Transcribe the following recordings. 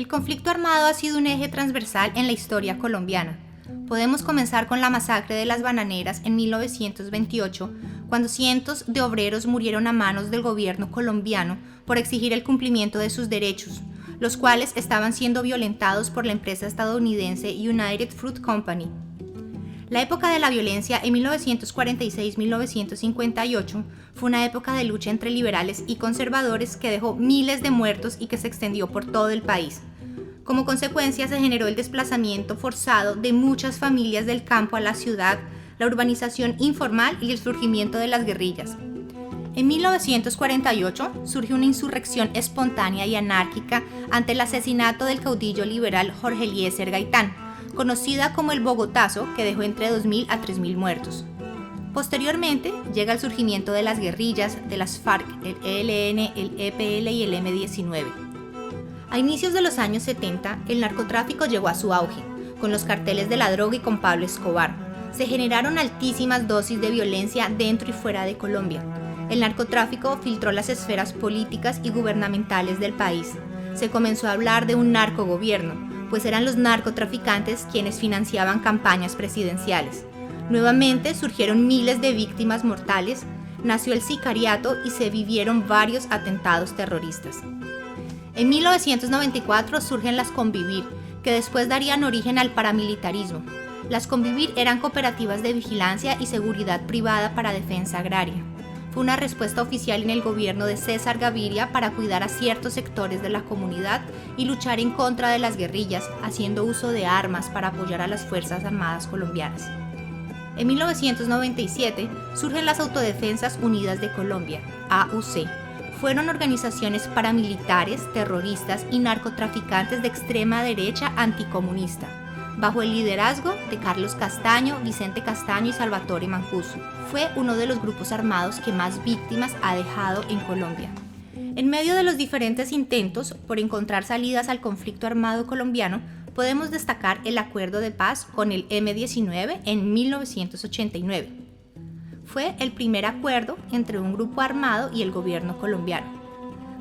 El conflicto armado ha sido un eje transversal en la historia colombiana. Podemos comenzar con la masacre de las bananeras en 1928, cuando cientos de obreros murieron a manos del gobierno colombiano por exigir el cumplimiento de sus derechos, los cuales estaban siendo violentados por la empresa estadounidense United Fruit Company. La época de la violencia en 1946-1958 fue una época de lucha entre liberales y conservadores que dejó miles de muertos y que se extendió por todo el país. Como consecuencia se generó el desplazamiento forzado de muchas familias del campo a la ciudad, la urbanización informal y el surgimiento de las guerrillas. En 1948 surge una insurrección espontánea y anárquica ante el asesinato del caudillo liberal Jorge Eliezer Gaitán, conocida como el Bogotazo, que dejó entre 2.000 a 3.000 muertos. Posteriormente llega el surgimiento de las guerrillas de las FARC, el ELN, el EPL y el M-19. A inicios de los años 70, el narcotráfico llegó a su auge, con los carteles de la droga y con Pablo Escobar. Se generaron altísimas dosis de violencia dentro y fuera de Colombia. El narcotráfico filtró las esferas políticas y gubernamentales del país. Se comenzó a hablar de un narcogobierno, pues eran los narcotraficantes quienes financiaban campañas presidenciales. Nuevamente surgieron miles de víctimas mortales, nació el sicariato y se vivieron varios atentados terroristas. En 1994 surgen las Convivir, que después darían origen al paramilitarismo. Las Convivir eran cooperativas de vigilancia y seguridad privada para defensa agraria. Fue una respuesta oficial en el gobierno de César Gaviria para cuidar a ciertos sectores de la comunidad y luchar en contra de las guerrillas, haciendo uso de armas para apoyar a las Fuerzas Armadas colombianas. En 1997 surgen las Autodefensas Unidas de Colombia, AUC. Fueron organizaciones paramilitares, terroristas y narcotraficantes de extrema derecha anticomunista, bajo el liderazgo de Carlos Castaño, Vicente Castaño y Salvatore Mancuso. Fue uno de los grupos armados que más víctimas ha dejado en Colombia. En medio de los diferentes intentos por encontrar salidas al conflicto armado colombiano, podemos destacar el acuerdo de paz con el M-19 en 1989. Fue el primer acuerdo entre un grupo armado y el gobierno colombiano.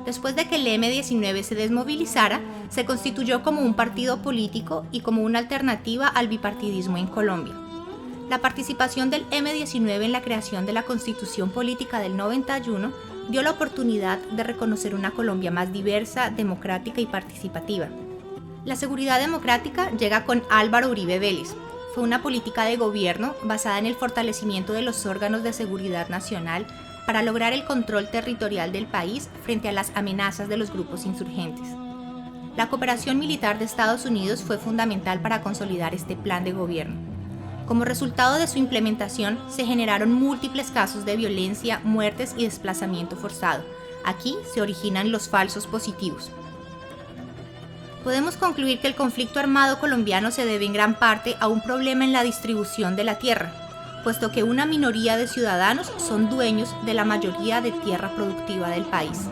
Después de que el M-19 se desmovilizara, se constituyó como un partido político y como una alternativa al bipartidismo en Colombia. La participación del M-19 en la creación de la Constitución Política del 91 dio la oportunidad de reconocer una Colombia más diversa, democrática y participativa. La seguridad democrática llega con Álvaro Uribe Vélez. Fue una política de gobierno basada en el fortalecimiento de los órganos de seguridad nacional para lograr el control territorial del país frente a las amenazas de los grupos insurgentes. La cooperación militar de Estados Unidos fue fundamental para consolidar este plan de gobierno. Como resultado de su implementación, se generaron múltiples casos de violencia, muertes y desplazamiento forzado. Aquí se originan los falsos positivos. Podemos concluir que el conflicto armado colombiano se debe en gran parte a un problema en la distribución de la tierra, puesto que una minoría de ciudadanos son dueños de la mayoría de tierra productiva del país.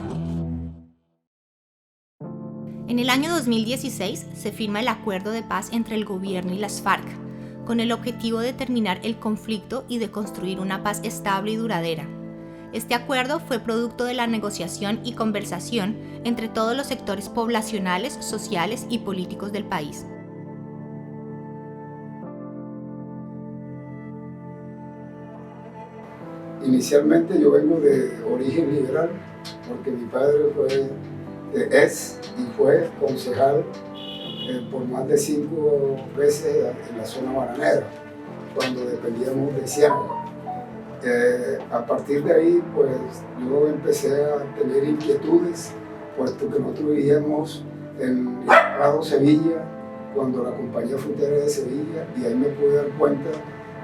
En el año 2016 se firma el acuerdo de paz entre el gobierno y las FARC, con el objetivo de terminar el conflicto y de construir una paz estable y duradera. Este acuerdo fue producto de la negociación y conversación entre todos los sectores poblacionales, sociales y políticos del país. Inicialmente yo vengo de origen liberal, porque mi padre es y fue concejal por más de 5 veces en la zona bananera, cuando dependíamos de Ciénaga. A partir de ahí, pues yo empecé a tener inquietudes, puesto que nosotros vivíamos en el Prado, Sevilla, cuando la compañía frutera de Sevilla, y ahí me pude dar cuenta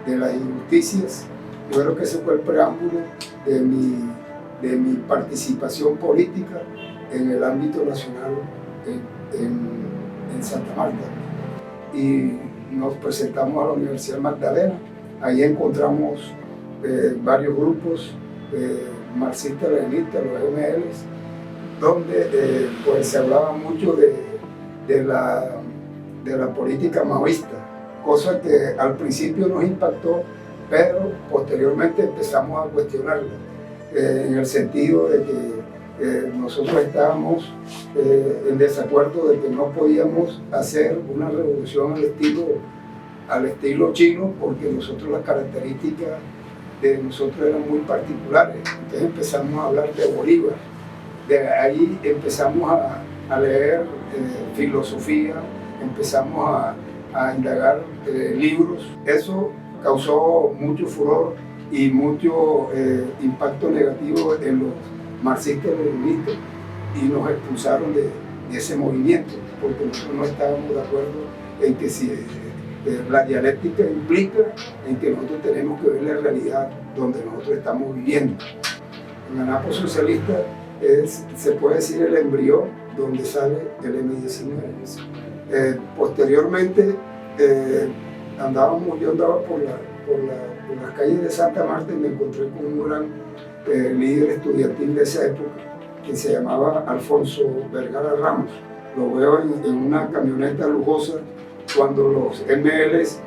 de las injusticias. Yo creo que ese fue el preámbulo de mi participación política en el ámbito nacional en Santa Marta. Y nos presentamos a la Universidad Magdalena. Ahí encontramos varios grupos marxistas-leninistas, los MLs, donde pues se hablaba mucho de la política maoísta, cosa que al principio nos impactó, pero posteriormente empezamos a cuestionarla, en el sentido de que nosotros estábamos en desacuerdo de que no podíamos hacer una revolución al estilo chino, porque nosotros las características de nosotros eran muy particulares. Entonces empezamos a hablar de Bolívar. De ahí empezamos a leer filosofía, empezamos a indagar libros. Eso causó mucho furor y mucho impacto negativo en los marxistas-leninistas y nos expulsaron de ese movimiento, porque nosotros no estábamos de acuerdo en que si la dialéctica implica en que nosotros tenemos que ver la realidad donde nosotros estamos viviendo. En el ANAPO socialista se puede decir el embrión donde sale el M-19. Posteriormente yo andaba por las calles de Santa Marta y me encontré con un gran líder estudiantil de esa época que se llamaba Alfonso Vergara Ramos. Lo veo en una camioneta lujosa cuando los MLs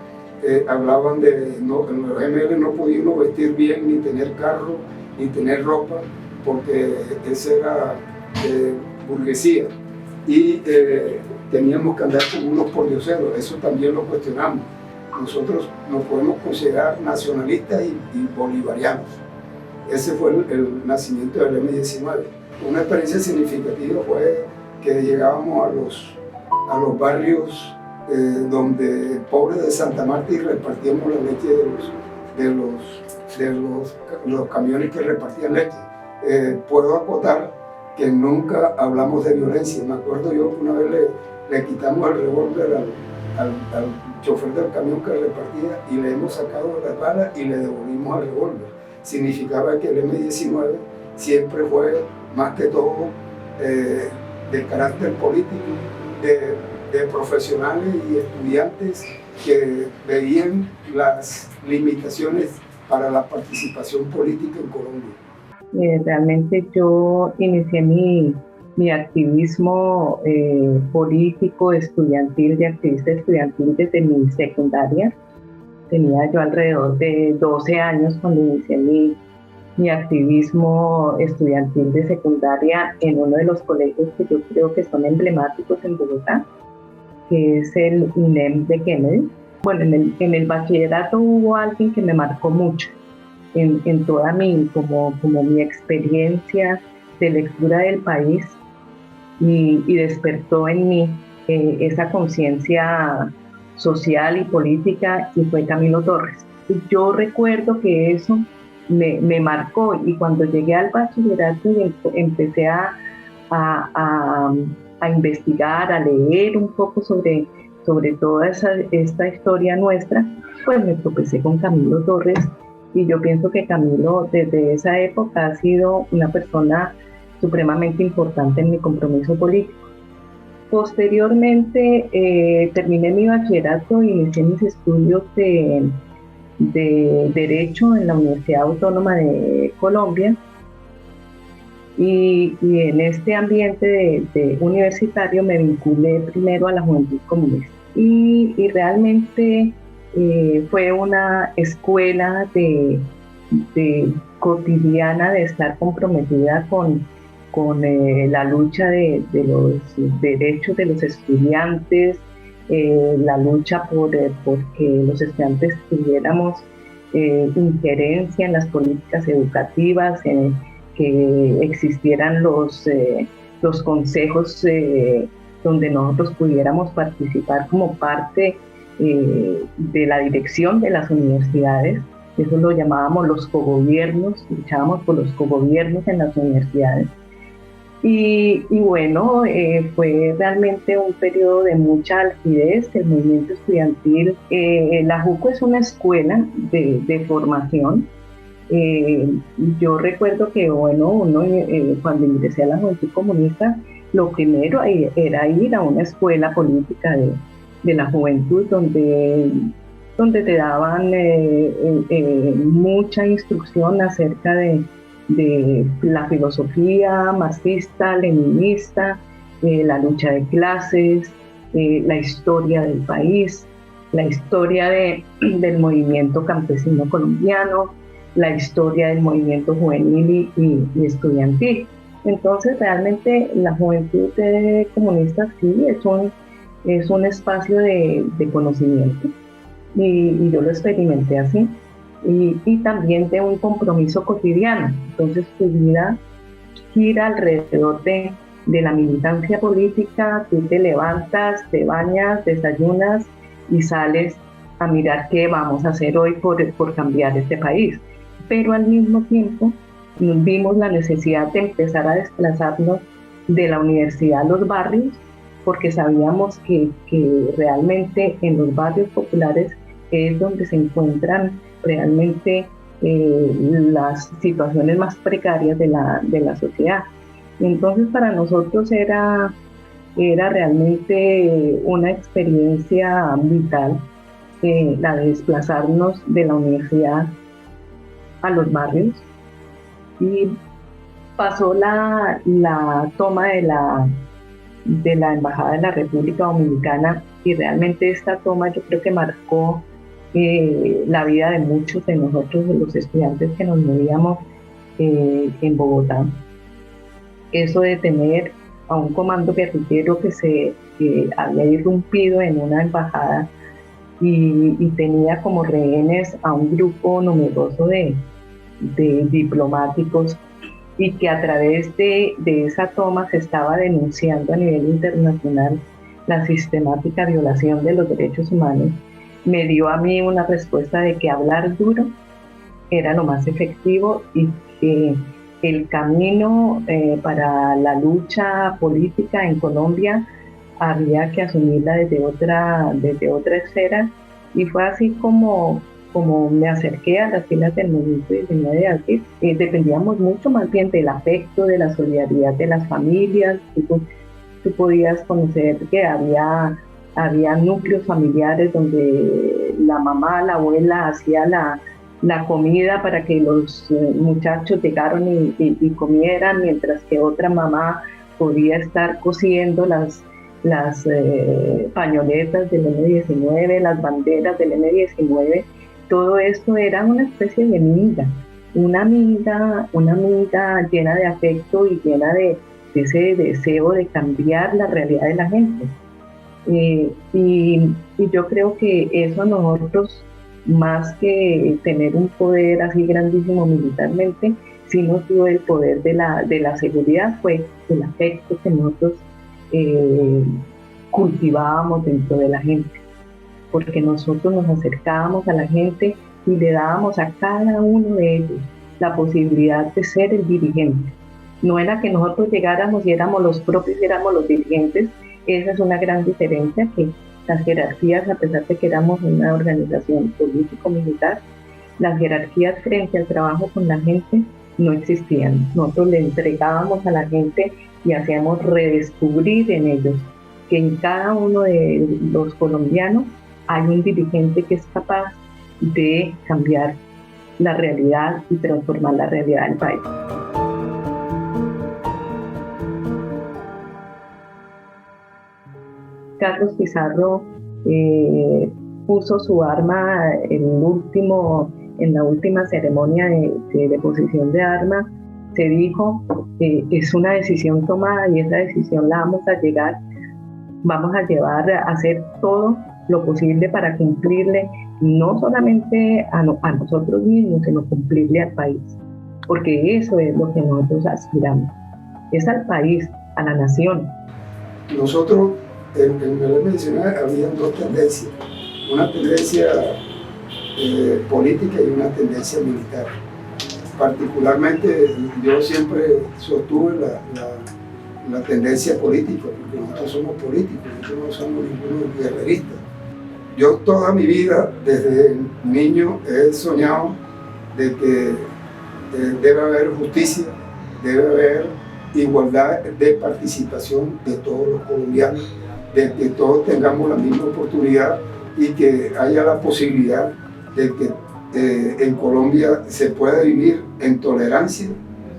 hablaban de los ML no podían vestir bien, ni tener carro, ni tener ropa, porque esa era burguesía. Y teníamos que andar como unos pordioseros, eso también lo cuestionamos. Nosotros nos podemos considerar nacionalistas y bolivarianos. Ese fue el nacimiento del M-19. Una experiencia significativa fue que llegábamos a los barrios donde pobres de Santa Marta y repartíamos la leche de los camiones que repartían leche. Puedo acotar que nunca hablamos de violencia. Me acuerdo yo que una vez le quitamos el revólver al chofer del camión que repartía y le hemos sacado las balas y le devolvimos el revólver. Significaba que el M-19 siempre fue más que todo de carácter político, de profesionales y estudiantes que veían las limitaciones para la participación política en Colombia. Realmente yo inicié mi activismo político, estudiantil, de activista estudiantil desde mi secundaria. Tenía yo alrededor de 12 años cuando inicié mi activismo estudiantil de secundaria en uno de los colegios que yo creo que son emblemáticos en Bogotá, que es el INEM de Kennedy. Bueno, en el bachillerato hubo alguien que me marcó mucho en toda como mi experiencia de lectura del país y despertó en mí esa conciencia social y política, y fue Camilo Torres. Y yo recuerdo que eso me marcó, y cuando llegué al bachillerato y empecé a investigar, a leer un poco sobre toda esta historia nuestra, pues me tropecé con Camilo Torres, y yo pienso que Camilo desde esa época ha sido una persona supremamente importante en mi compromiso político. Posteriormente terminé mi bachillerato e inicié mis estudios de Derecho en la Universidad Autónoma de Colombia, y en este ambiente universitario me vinculé primero a la Juventud Comunista, y realmente fue una escuela de cotidiana de estar comprometida con la lucha de los derechos de los estudiantes, la lucha porque los estudiantes tuviéramos injerencia en las políticas educativas, que existieran los consejos donde nosotros pudiéramos participar como parte de la dirección de las universidades. Eso lo llamábamos los cogobiernos, luchábamos por los cogobiernos en las universidades. Y bueno, fue realmente un periodo de mucha altivez, el movimiento estudiantil. La JUCO es una escuela de formación. Yo recuerdo que, bueno, cuando ingresé a la Juventud Comunista, lo primero era ir a una escuela política de la juventud, donde te daban mucha instrucción acerca de la filosofía marxista, leninista, la lucha de clases, la historia del país, la historia del movimiento campesino colombiano, la historia del movimiento juvenil y estudiantil. Entonces realmente la juventud comunista sí es un espacio de conocimiento y yo lo experimenté así. Y también de un compromiso cotidiano. Entonces tu vida gira alrededor de la militancia política, tú te levantas, te bañas, desayunas y sales a mirar qué vamos a hacer hoy por cambiar este país. Pero al mismo tiempo vimos la necesidad de empezar a desplazarnos de la universidad a los barrios, porque sabíamos que realmente en los barrios populares es donde se encuentran realmente las situaciones más precarias de la sociedad. Entonces para nosotros era realmente una experiencia vital, la de desplazarnos de la universidad a los barrios. Y pasó la toma de la Embajada de la República Dominicana, y realmente esta toma yo creo que marcó la vida de muchos de nosotros, de los estudiantes que nos movíamos en Bogotá. Eso de tener a un comando guerrillero que había irrumpido en una embajada y tenía como rehenes a un grupo numeroso de diplomáticos, y que a través de esa toma se estaba denunciando a nivel internacional la sistemática violación de los derechos humanos, me dio a mí una respuesta de que hablar duro era lo más efectivo y que el camino para la lucha política en Colombia había que asumirla desde otra esfera, y fue así como me acerqué a las filas del movimiento 19 de abril. Dependíamos mucho más bien del afecto, de la solidaridad de las familias. Tú podías conocer que había núcleos familiares donde la mamá, la abuela hacía la comida para que los muchachos llegaran y comieran, mientras que otra mamá podía estar cosiendo las pañoletas del M-19, las banderas del M-19. Todo esto era una especie de amiga, una amiga llena de afecto y llena de ese deseo de cambiar la realidad de la gente. Y yo creo que eso a nosotros, más que tener un poder así grandísimo militarmente, sí nos dio el poder de la seguridad, fue el afecto que nosotros cultivábamos dentro de la gente, porque nosotros nos acercábamos a la gente y le dábamos a cada uno de ellos la posibilidad de ser el dirigente. No era que nosotros llegáramos y éramos los propios, éramos los dirigentes. Esa es una gran diferencia, que las jerarquías, a pesar de que éramos una organización político-militar, las jerarquías frente al trabajo con la gente no existían. Nosotros le entregábamos a la gente y hacíamos redescubrir en ellos que en cada uno de los colombianos hay un dirigente que es capaz de cambiar la realidad y transformar la realidad del país. Carlos Pizarro puso su arma en la última ceremonia de deposición de armas. Se dijo que es una decisión tomada y esa decisión la vamos a llevar a hacer todo lo posible para cumplirle, no solamente a nosotros mismos, sino cumplirle al país, porque eso es lo que nosotros aspiramos, es al país, a la nación. Nosotros, en el mencionar, había dos tendencias, una tendencia política y una tendencia militar. Particularmente yo siempre sostuve la tendencia política, porque nosotros somos políticos, nosotros no somos ninguno guerreristas. Yo toda mi vida, desde niño, he soñado de que debe haber justicia, debe haber igualdad de participación de todos los colombianos, de que todos tengamos la misma oportunidad y que haya la posibilidad de que en Colombia se pueda vivir en tolerancia,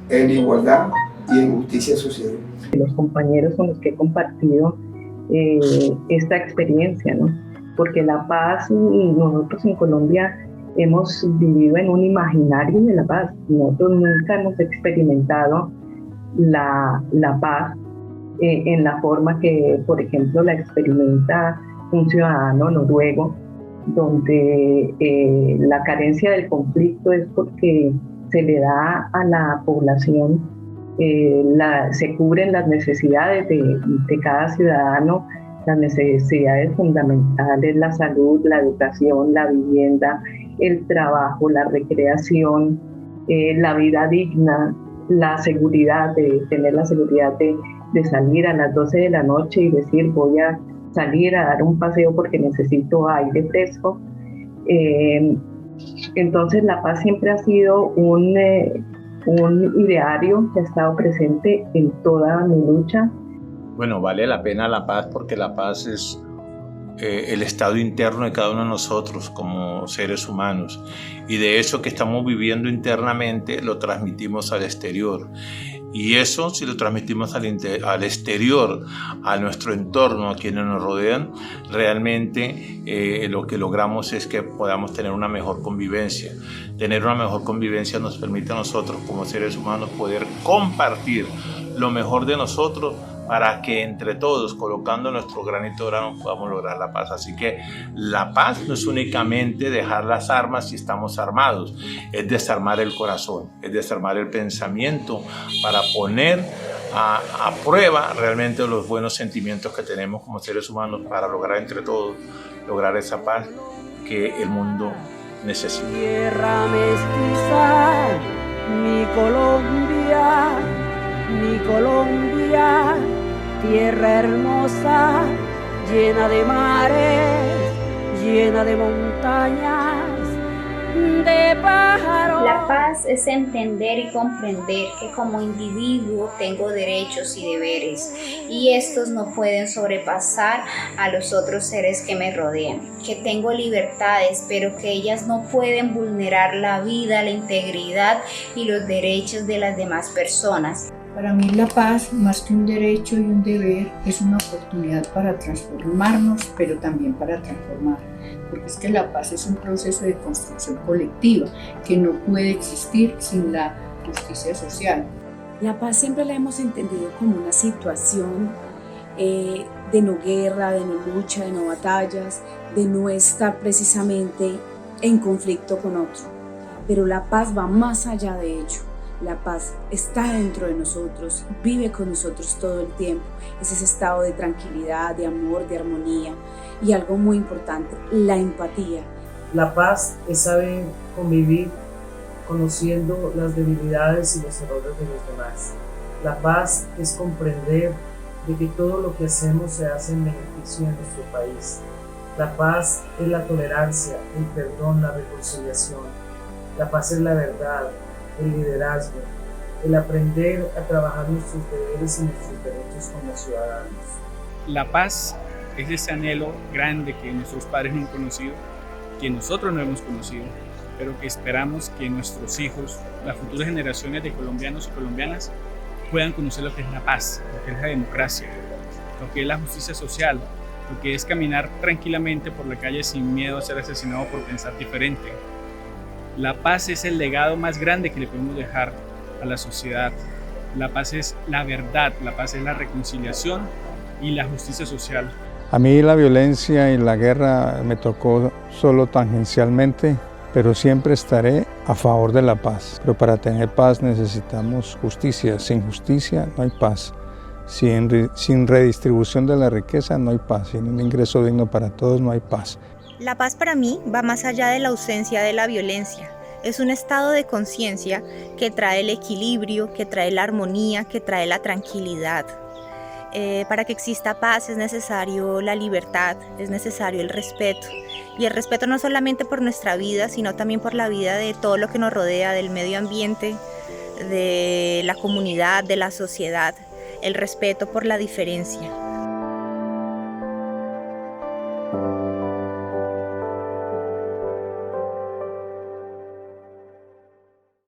en igualdad y en justicia social. Los compañeros con los que he compartido esta experiencia, ¿no? Porque la paz, nosotros en Colombia hemos vivido en un imaginario de la paz. Nosotros nunca hemos experimentado la paz en la forma que, por ejemplo, la experimenta un ciudadano noruego, donde la carencia del conflicto es porque se le da a la población, se cubren las necesidades de cada ciudadano, las necesidades fundamentales, la salud, la educación, la vivienda, el trabajo, la recreación, la vida digna, la seguridad, de tener la seguridad de salir a las 12 de la noche y decir voy a salir a dar un paseo porque necesito aire fresco. Entonces la paz siempre ha sido un ideario que ha estado presente en toda mi lucha. Bueno, vale la pena la paz porque la paz es el estado interno de cada uno de nosotros como seres humanos, y de eso que estamos viviendo internamente lo transmitimos al exterior, y eso si lo transmitimos al exterior, a nuestro entorno, a quienes nos rodean, realmente lo que logramos es que podamos tener una mejor convivencia. Tener una mejor convivencia nos permite a nosotros como seres humanos poder compartir lo mejor de nosotros, para que entre todos, colocando nuestro granito de arena, podamos lograr la paz. Así que la paz no es únicamente dejar las armas si estamos armados, es desarmar el corazón, es desarmar el pensamiento para poner a prueba realmente los buenos sentimientos que tenemos como seres humanos para lograr entre todos, lograr esa paz que el mundo necesita. Tierra mestiza, mi Colombia, mi Colombia, tierra hermosa, llena de mares, llena de montañas, de pájaros. La paz es entender y comprender que como individuo tengo derechos y deberes, y estos no pueden sobrepasar a los otros seres que me rodean, que tengo libertades, pero que ellas no pueden vulnerar la vida, la integridad y los derechos de las demás personas. Para mí la paz, más que un derecho y un deber, es una oportunidad para transformarnos, pero también para transformar. Porque es que la paz es un proceso de construcción colectiva que no puede existir sin la justicia social. La paz siempre la hemos entendido como una situación de no guerra, de no lucha, de no batallas, de no estar precisamente en conflicto con otro. Pero la paz va más allá de ello. La paz está dentro de nosotros, vive con nosotros todo el tiempo. Es ese estado de tranquilidad, de amor, de armonía y algo muy importante, la empatía. La paz es saber convivir conociendo las debilidades y los errores de los demás. La paz es comprender de que todo lo que hacemos se hace en beneficio de nuestro país. La paz es la tolerancia, el perdón, la reconciliación. La paz es la verdad, el liderazgo, el aprender a trabajar nuestros deberes y nuestros derechos como ciudadanos. La paz es ese anhelo grande que nuestros padres no han conocido, que nosotros no hemos conocido, pero que esperamos que nuestros hijos, las futuras generaciones de colombianos y colombianas, puedan conocer lo que es la paz, lo que es la democracia, lo que es la justicia social, lo que es caminar tranquilamente por la calle sin miedo a ser asesinado por pensar diferente. La paz es el legado más grande que le podemos dejar a la sociedad. La paz es la verdad, la paz es la reconciliación y la justicia social. A mí la violencia y la guerra me tocó solo tangencialmente, pero siempre estaré a favor de la paz. Pero para tener paz necesitamos justicia. Sin justicia no hay paz. Sin redistribución de la riqueza no hay paz. Sin un ingreso digno para todos no hay paz. La paz para mí va más allá de la ausencia de la violencia. Es un estado de conciencia que trae el equilibrio, que trae la armonía, que trae la tranquilidad. Para que exista paz es necesario la libertad, es necesario el respeto. Y el respeto no solamente por nuestra vida, sino también por la vida de todo lo que nos rodea, del medio ambiente, de la comunidad, de la sociedad. El respeto por la diferencia.